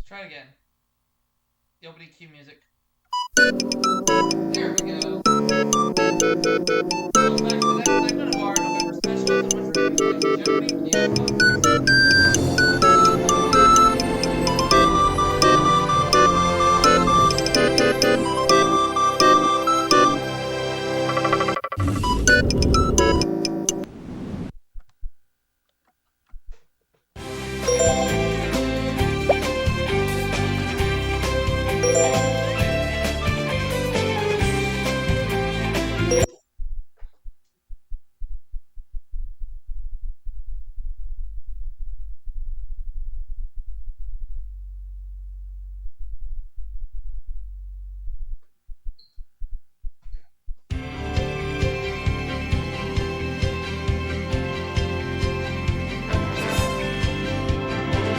Try it again. The opening cue music. There we go. Welcome back to the next segment of our November special, in which we're going to be playing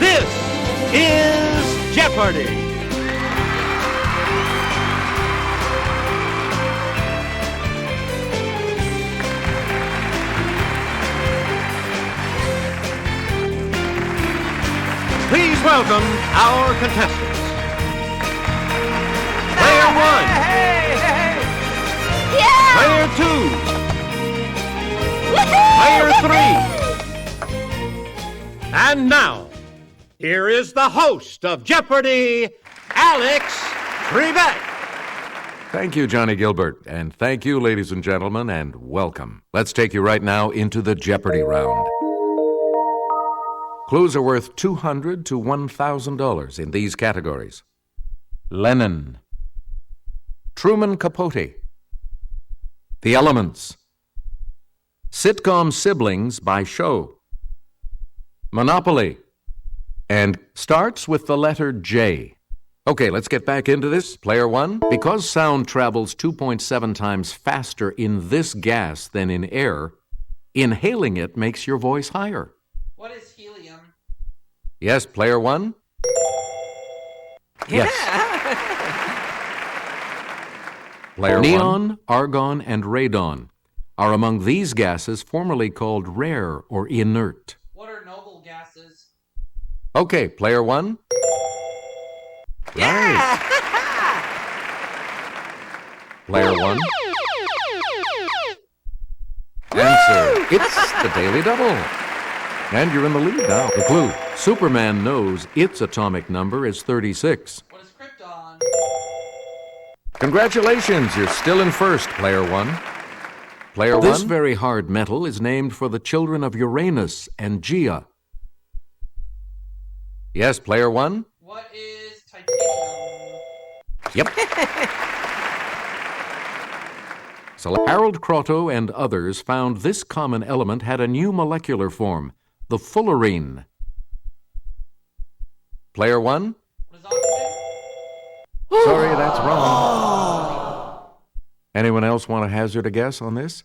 Jeopardy! News is Jeopardy! Please welcome our contestants. Player one. Yeah! Player two. Player three. And now, here is the host of Jeopardy, Alex Trebek. Thank you, Johnny Gilbert, and thank you, ladies and gentlemen, and welcome. Let's take you right now into the Jeopardy round. Clues are worth $200 to $1,000 in these categories: Lennon, Truman Capote, The Elements, Sitcom Siblings by Show, Monopoly, and starts with the letter J. Okay, let's get back into this. Player one, because sound travels 2.7 times faster in this gas than in air, inhaling it makes your voice higher. What is helium? Yes, player one? Yes. Player neon, argon, and radon are among these gases formerly called rare or inert. What are noble gases? Okay, player one? Right. Player one? Answer, it's the Daily Double. And you're in the lead now. The clue, Superman knows its atomic number is 36. What is krypton? Congratulations, you're still in first, player one. Player one? This very hard metal is named for the children of Uranus and Gaia. Yes, player one? What is titanium? Yep. So Harold Kroto and others found this common element had a new molecular form, the fullerene. Player one? What is oxygen? Sorry, that's wrong. Anyone else want to hazard a guess on this?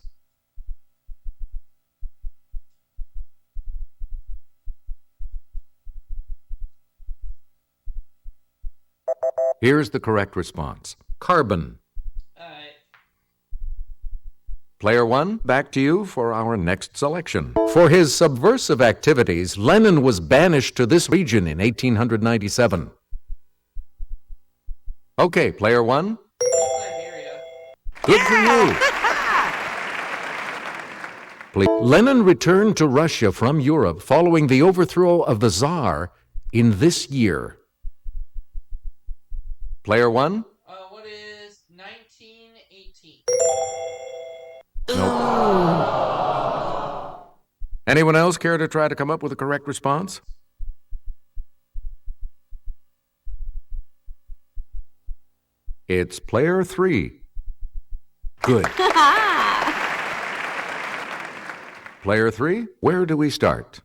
Here's the correct response. Carbon. Player one, back to you for our next selection. For his subversive activities, Lenin was banished to this region in 1897. Okay, player one. Siberia. Good for you. Lenin returned to Russia from Europe following the overthrow of the Tsar in this year. Player one? What is 1918? Nope. Anyone else care to try to come up with a correct response? It's player three. Good. Player three, where do we start?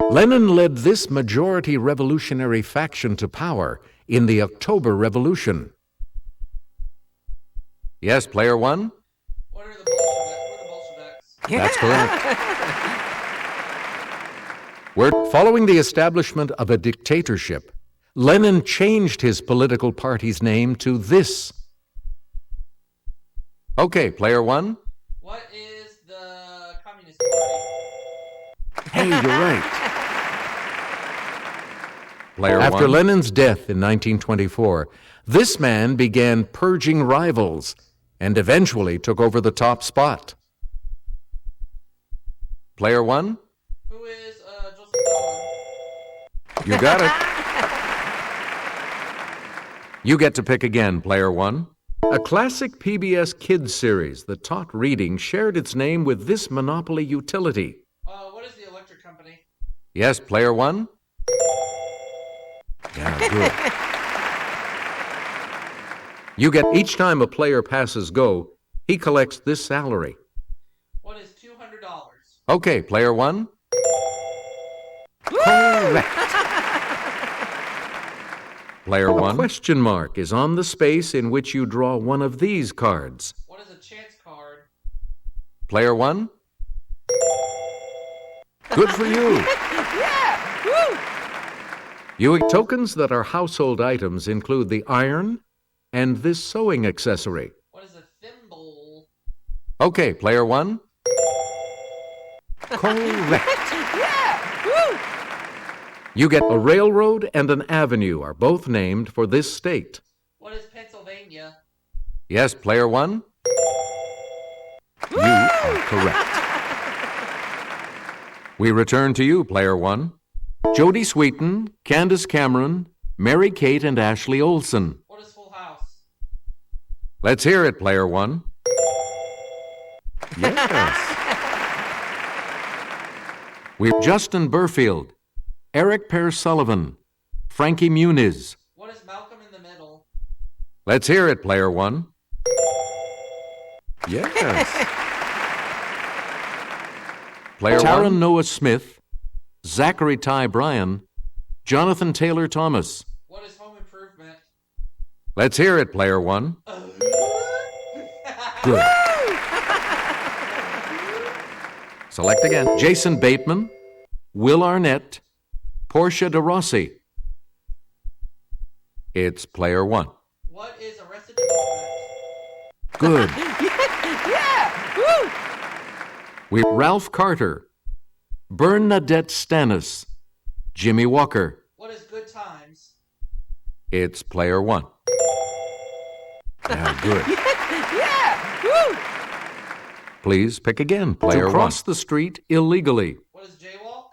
Lenin led this majority revolutionary faction to power in the October Revolution. Yes, player one? What are the Bolsheviks? That's correct. Following the establishment of a dictatorship, Lenin changed his political party's name to this. Okay, player one? What is the Communist Party? Hey, you're right. Player After Lenin's death in 1924, this man began purging rivals and eventually took over the top spot. Player 1? Who is Joseph Stalin? You got it. You get to pick again, Player 1. A classic PBS Kids series that taught reading shared its name with this Monopoly utility. What is the electric company? Yes, Player 1? Yeah, good. You get each time a player passes go, he collects this salary. What is $200? Okay, Player 1? Correct. Player 1? A question mark is on the space in which you draw one of these cards. What is a chance card? Player 1? Good for you. Yeah! Woo! Tokens that are household items include the iron and this sewing accessory. What is a thimble? Okay, Player 1? Correct. Yeah! Woo! You get a railroad and an avenue are both named for this state. What is Pennsylvania? Yes, Player 1? You are correct. We return to you, Player 1. Jodie Sweetin, Candace Cameron, Mary Kate, and Ashley Olsen. What is Full House? Let's hear it, Player 1. Yes. We've Justin Burfield, Eric Pear Sullivan, Frankie Muniz. What is Malcolm in the Middle? Let's hear it, Player 1. Yes. Player Taron 1. Noah Smith, Zachary Ty Bryan, Jonathan Taylor Thomas. What is Home Improvement? Let's hear it, Player 1. Good. Select again. Jason Bateman, Will Arnett, Portia de Rossi. It's Player 1. What is Arrested Development? Good. Yeah! Woo! We Ralph Carter, Bernadette Stannis, Jimmy Walker. What is Good Times? It's Player 1. Now, good. Yeah! Woo! Please pick again, Player 1. To cross the street illegally. What is Jaywalk?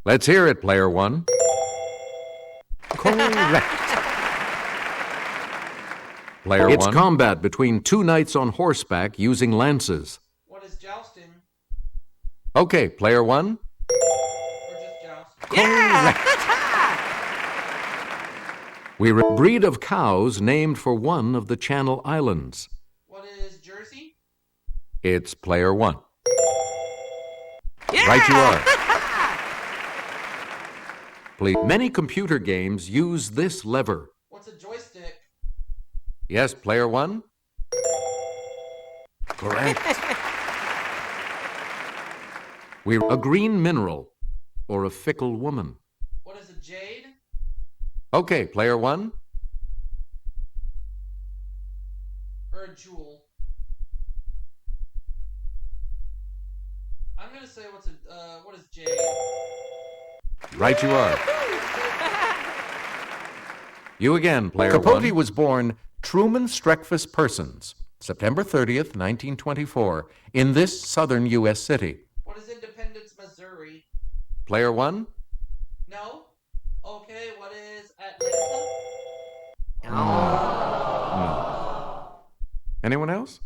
Let's hear it, Player 1. Correct. Player 1. It's combat between two knights on horseback using lances. What is Jousting? Okay, Player 1. Or just Joust? Yeah! We breed of cows named for one of the Channel Islands. What is Jersey? It's Player 1. Yeah! Right you are. Please. Many computer games use this lever. What's a joystick? Yes, Player 1. Correct. A green mineral or a fickle woman. What is a jade? Okay, Player 1. Or a jewel? I'm gonna say what is jade? Right you are. You again, Player 1. Capote was born Truman Streckfus Persons, September 30th, 1924, in this southern U.S. city. What is Independence, Missouri? Player 1? No? Okay, what is Atlanta? No. Anyone else?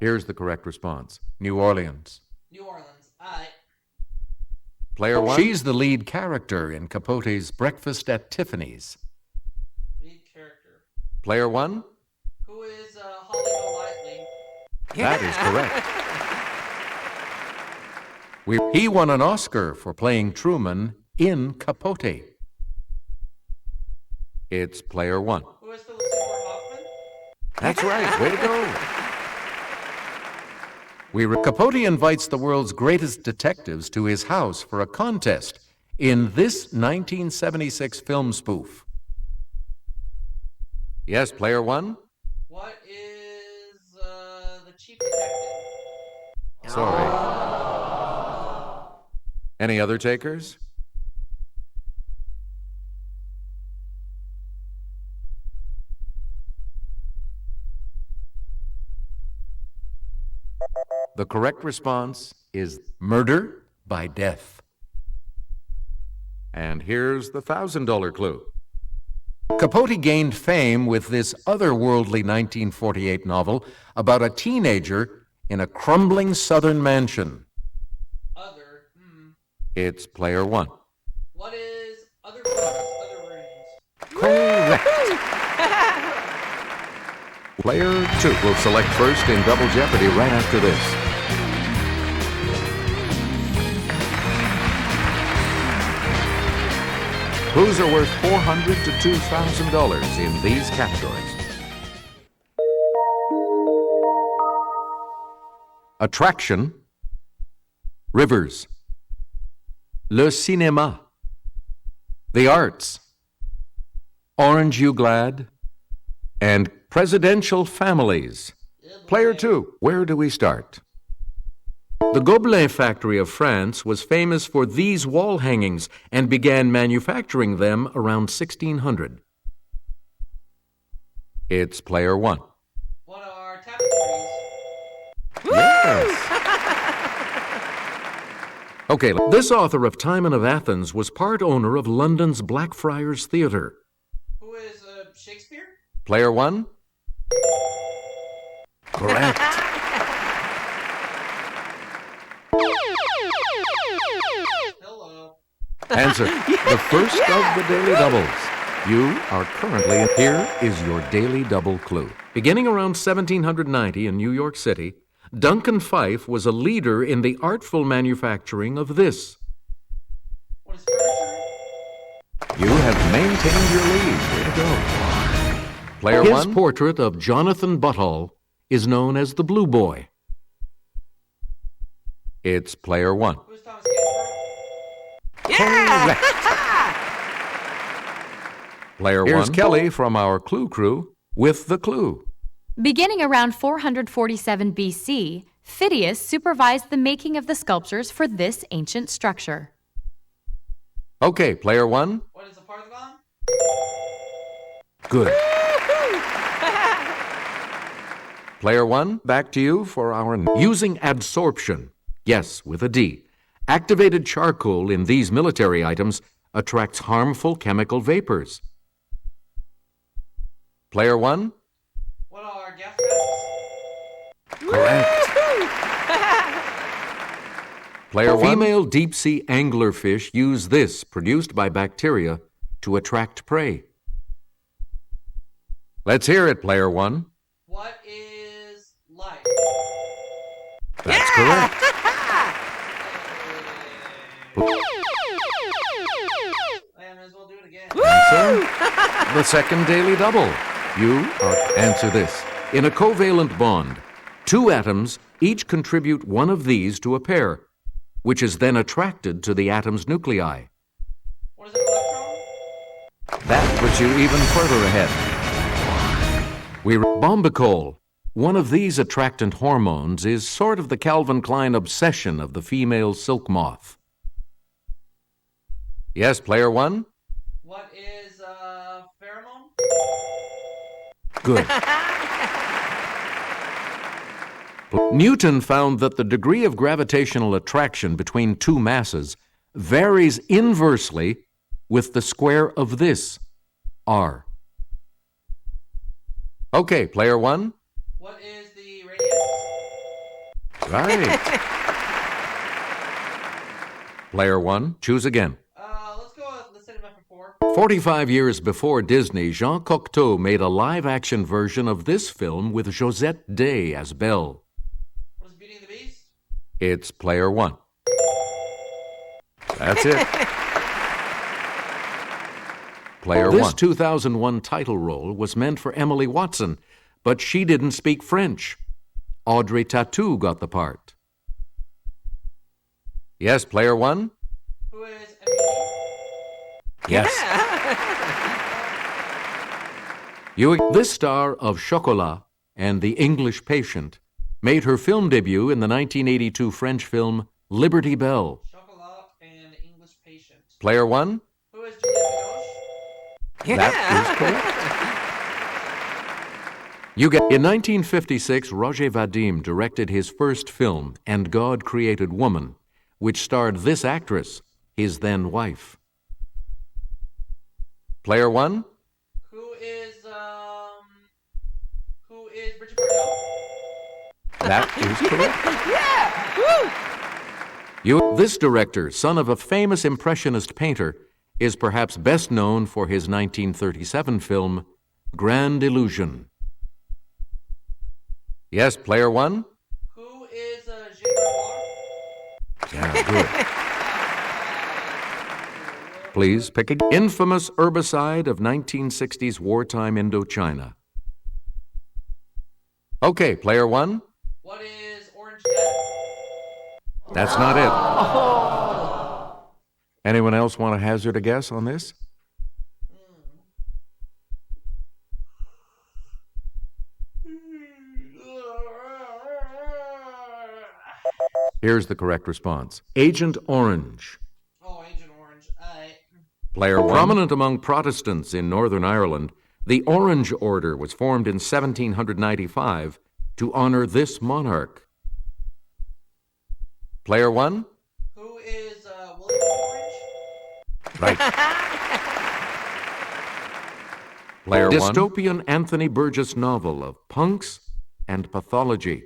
Here's the correct response. New Orleans. New Orleans. Alright. Player 1. She's the lead character in Capote's Breakfast at Tiffany's. Lead character. Player 1? Who is Holly Golightly? That is correct. He won an Oscar for playing Truman in Capote. It's Player 1. Who is Philip Seymour Hoffman? That's right. Way to go. Capote invites the world's greatest detectives to his house for a contest in this 1976 film spoof. Yes, Player 1? What What is the chief detective? Sorry. Any other takers? The correct response is murder by death. And here's the $1,000 clue. Capote gained fame with this otherworldly 1948 novel about a teenager in a crumbling southern mansion. It's player one. What is other books, other rings? Correct. Player two will select first in Double Jeopardy right after this. Clues are worth $400 to $2,000 in these categories. Attraction, rivers, le cinéma, the arts, Orange You Glad, and presidential families. Player two, where do we start? The Gobelin factory of France was famous for these wall hangings and began manufacturing them around 1600. It's player one. What are tapestries? Yes. Okay, this author of Timon of Athens was part owner of London's Blackfriars Theatre. Who is Shakespeare? Player one? Correct. Hello. Answer. The first of the Daily Doubles. You are currently in. Here is your Daily Double clue. Beginning around 1790 in New York City, Duncan Fife was a leader in the artful manufacturing of this. What is furniture? You have maintained your lead. Way to go. Player one. His portrait of Jonathan Buttall is known as the Blue Boy. It's player one. Who's Thomas Gainsborough? Correct. Player one. Here's Kelly from our Clue Crew with the clue. Beginning around 447 BC, Phidias supervised the making of the sculptures for this ancient structure. Okay, player one. What is a Parthenon? Good. Player one, back to you for our using adsorption. Yes, with a D. Activated charcoal in these military items attracts harmful chemical vapors. Player one? What are gas masks? Correct. Player one. Female deep-sea anglerfish use this, produced by bacteria, to attract prey. Let's hear it, player one. What is life? That's correct. I might as well do it again. Answer. The second Daily Double. You answer this. In a covalent bond, two atoms each contribute one of these to a pair, which is then attracted to the atom's nuclei. What is an electron? That puts you even further ahead. Bombicol. One of these attractant hormones is sort of the Calvin Klein obsession of the female silk moth. Yes, player one? What is pheromone? Good. Newton found that the degree of gravitational attraction between two masses varies inversely with the square of this, r. Okay, player one? What is the radius? Right. Player one, choose again. Let's go with the cinema for 4. 45 years before Disney, Jean Cocteau made a live-action version of this film with Josette Day as Belle. What is Beauty and the Beast? It's player one. That's it. Player one. This 2001 title role was meant for Emily Watson, but she didn't speak French. Audrey Tautou got the part. Yes, player one? Who is Emily? Yes. This star of Chocolat and The English Patient, made her film debut in the 1982 French film Liberty Bell. Chocolat and English Patient. Player one? Who is Juliette Binoche? That is correct. You get. In 1956, Roger Vadim directed his first film, And God Created Woman, which starred this actress, his then wife. Player one? Who is Bridget Bardot? That is correct. Yeah! Woo! This director, son of a famous Impressionist painter, is perhaps best known for his 1937 film, Grand Illusion. Yes, player one? Who is Jean Yeah, good. Please pick an infamous herbicide of 1960s wartime Indochina. Okay, player one? What is Orange Death? That's not it. Anyone else want to hazard a guess on this? Here's the correct response. Agent Orange. Oh, Agent Orange. Player one. Prominent among Protestants in Northern Ireland, the Orange Order was formed in 1795 to honor this monarch. Player one? Who is William Orange? Right. Player one. Dystopian Anthony Burgess novel of punks and pathology.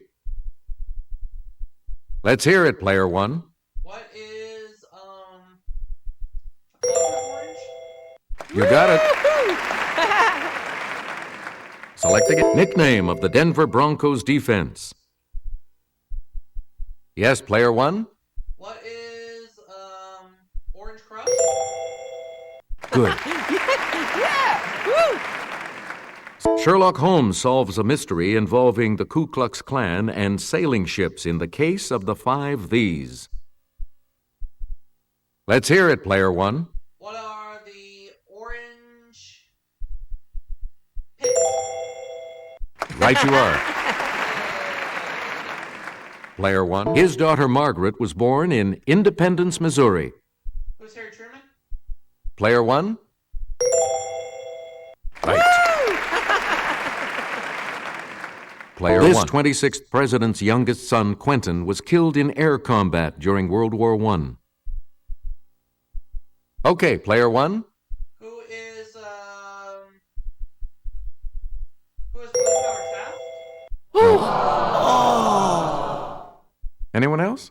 Let's hear it, player one. What is Orange? You got it. Selecting it. Nickname of the Denver Broncos defense. Yes, player one. What is Orange Crush? Good. Yeah! Woo! Sherlock Holmes solves a mystery involving the Ku Klux Klan and sailing ships in the case of the 5 These. Let's hear it, player one. What are the orange pits? Right you are. Player one. His daughter Margaret was born in Independence, Missouri. Who's Harry Truman? Player one. Right. Player one. This 26th president's youngest son, Quentin, was killed in air combat during World War I. Okay, player one. Who is William Howard Taft? Anyone else?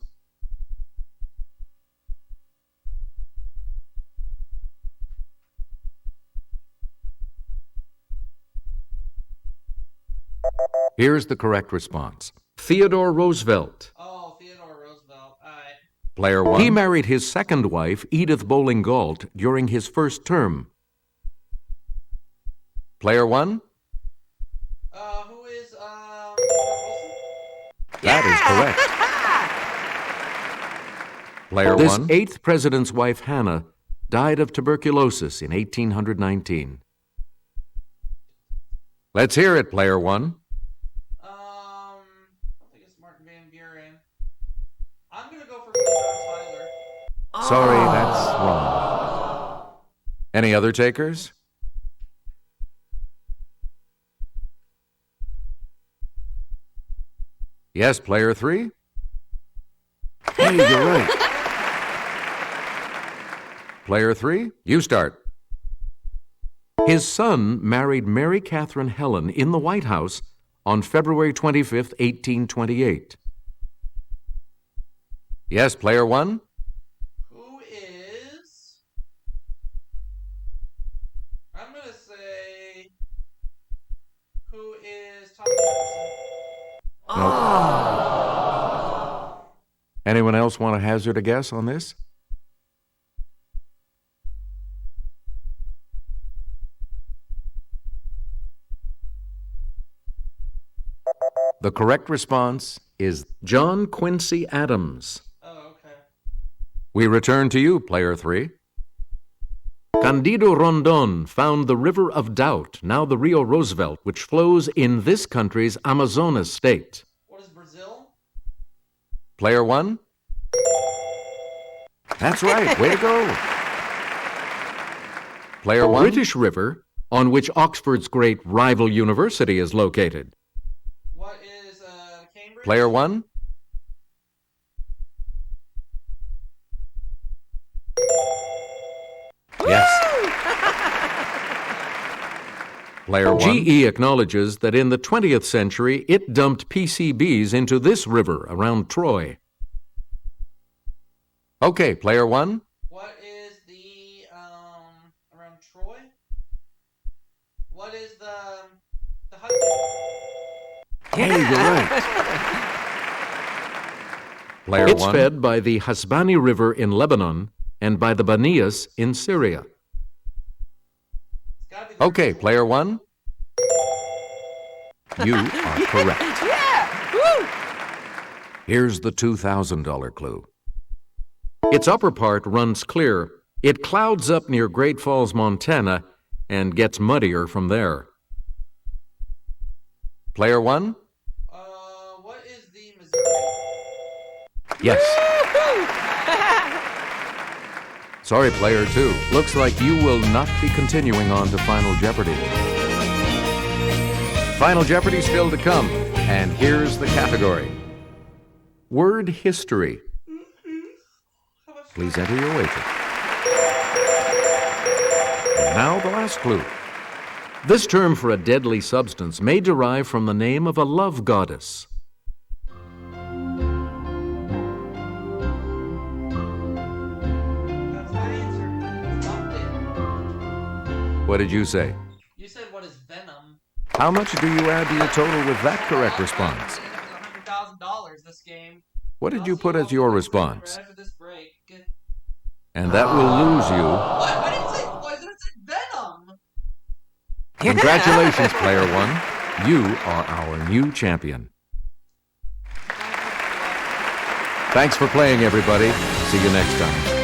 Here's the correct response. Theodore Roosevelt. Oh, Theodore Roosevelt. Alright. Player one. He married his second wife, Edith Bowling Galt, during his first term. Player one. Who is Wilson? That is correct. Player this one. This 8th president's wife, Hannah, died of tuberculosis in 1819. Let's hear it, player one. I don't think it's Martin Van Buren. I'm gonna go for John Tyler. Sorry, that's wrong. Any other takers? Yes, player three? Hey, you're right. Player three, you start. His son married Mary Catherine Helen in the White House on February 25th, 1828. Yes, player one? Who is... I'm gonna say... Who is Thomas Jefferson? Nope. Anyone else want to hazard a guess on this? The correct response is John Quincy Adams. Oh, okay. We return to you, player three. Candido Rondon found the River of Doubt, now the Rio Roosevelt, which flows in this country's Amazonas state. What is Brazil? Player one? That's right. Way to go. Player one? British River, on which Oxford's great rival university is located. What is Cambridge? Player one? Yes. Player one. GE acknowledges that in the 20th century, it dumped PCBs into this river around Troy. Okay, player one. What is the around Troy? What is the Hudson? Hey, you're right. Player it's one. Fed by the Hasbani River in Lebanon and by the Banias in Syria. Okay, player one. You are correct. Yeah! Woo! Here's the $2,000 clue. Its upper part runs clear. It clouds up near Great Falls, Montana, and gets muddier from there. Player one? What is the Missouri? Yes. Sorry, player two. Looks like you will not be continuing on to Final Jeopardy. Final Jeopardy still to come, and here's the category. Word history. Please enter your wager. And now the last clue. This term for a deadly substance may derive from the name of a love goddess. That's my answer. It's nothing. What did you say? You said what is venom? How much do you add to your total with that correct response? $100,000 this game. What did you put as your response? After this break. And that will lose you. What? I didn't say poison. I said venom. Congratulations, player one. You are our new champion. Thanks for playing, everybody. See you next time.